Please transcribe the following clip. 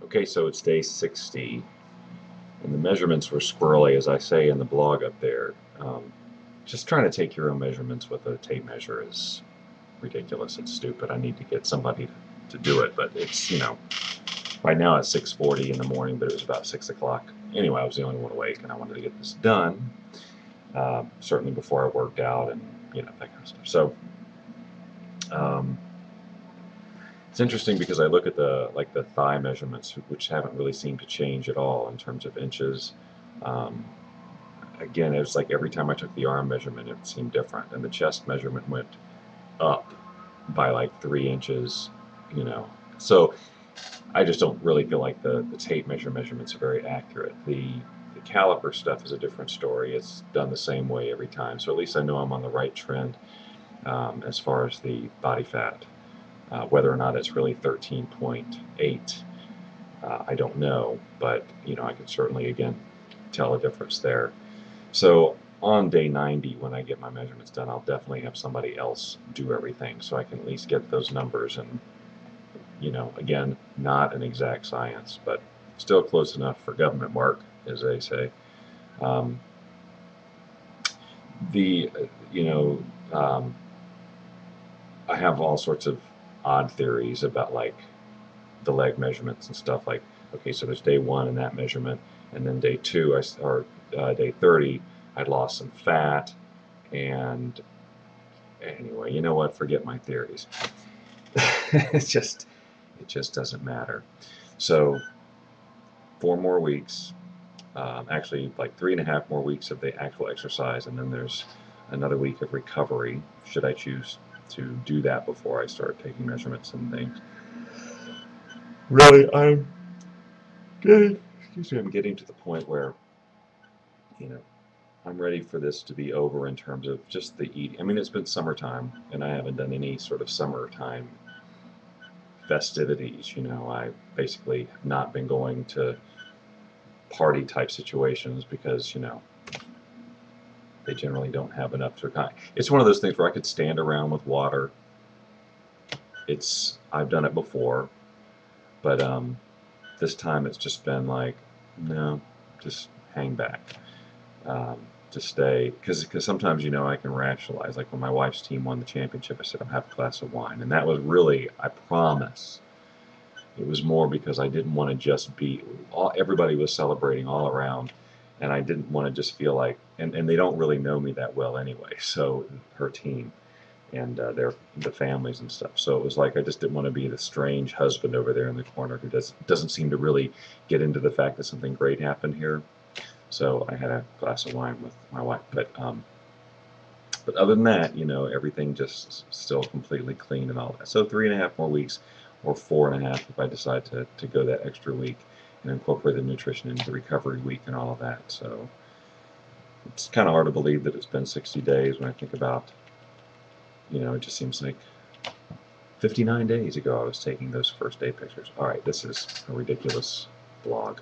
Okay, so it's day 60, and the measurements were squirrely, as I say in the blog up there. Just trying to take your own measurements with a tape measure is ridiculous. It's stupid. I need to get somebody to do it, but it's, right now it's 6:40 in the morning, but it was about 6 o'clock. Anyway, I was the only one awake, and I wanted to get this done, certainly before I worked out and, that kind of stuff. So, um, it's interesting because I look at the thigh measurements, which haven't really seemed to change at all in terms of inches. Um, Again, it was like every time I took the arm measurement, it seemed different, and the chest measurement went up by like 3 inches. So I just don't really feel like the tape measurements are very accurate. The caliper stuff is a different story. It's done the same way every time, so at least I know I'm on the right trend as far as the body fat. Whether or not it's really 13.8, I don't know, but I can certainly again tell a difference there. So on day 90, when I get my measurements done, I'll definitely have somebody else do everything so I can at least get those numbers. And again, not an exact science, but still close enough for government work, as they say. Um, the you know I have all sorts of odd theories about like the leg measurements and stuff. Like, okay, so there's day 1 in that measurement, and then day 2 or day 30 I'd lost some fat. And anyway, you know what, forget my theories. It just doesn't matter. So 4 more weeks, actually like 3.5 more weeks of the actual exercise, and then there's another week of recovery, should I choose to do that before I start taking measurements and things. Really, I'm getting to the point where, you know, I'm ready for this to be over in terms of just the eating. I mean, it's been summertime, and I haven't done any sort of summertime festivities. I basically have not been going to party type situations because, they generally don't have enough to account. It's one of those things where I could stand around with water. I've done it before, but this time it's just been like, no, just hang back. To stay, because sometimes I can rationalize. Like when my wife's team won the championship, I said I'll have a glass of wine, and that was really, I promise, it was more because I didn't want to just be everybody was celebrating all around, and I didn't want to just feel like, and they don't really know me that well anyway, so her team and the families and stuff. So it was like I just didn't want to be the strange husband over there in the corner who doesn't seem to really get into the fact that something great happened here. So I had a glass of wine with my wife, but other than that, everything just still completely clean and all that. So 3.5 more weeks, or 4.5 if I decide to go that extra week and incorporate the nutrition into the recovery week and all of that. So it's kind of hard to believe that it's been 60 days when I think about, it just seems like 59 days ago I was taking those first day pictures. All right, this is a ridiculous blog.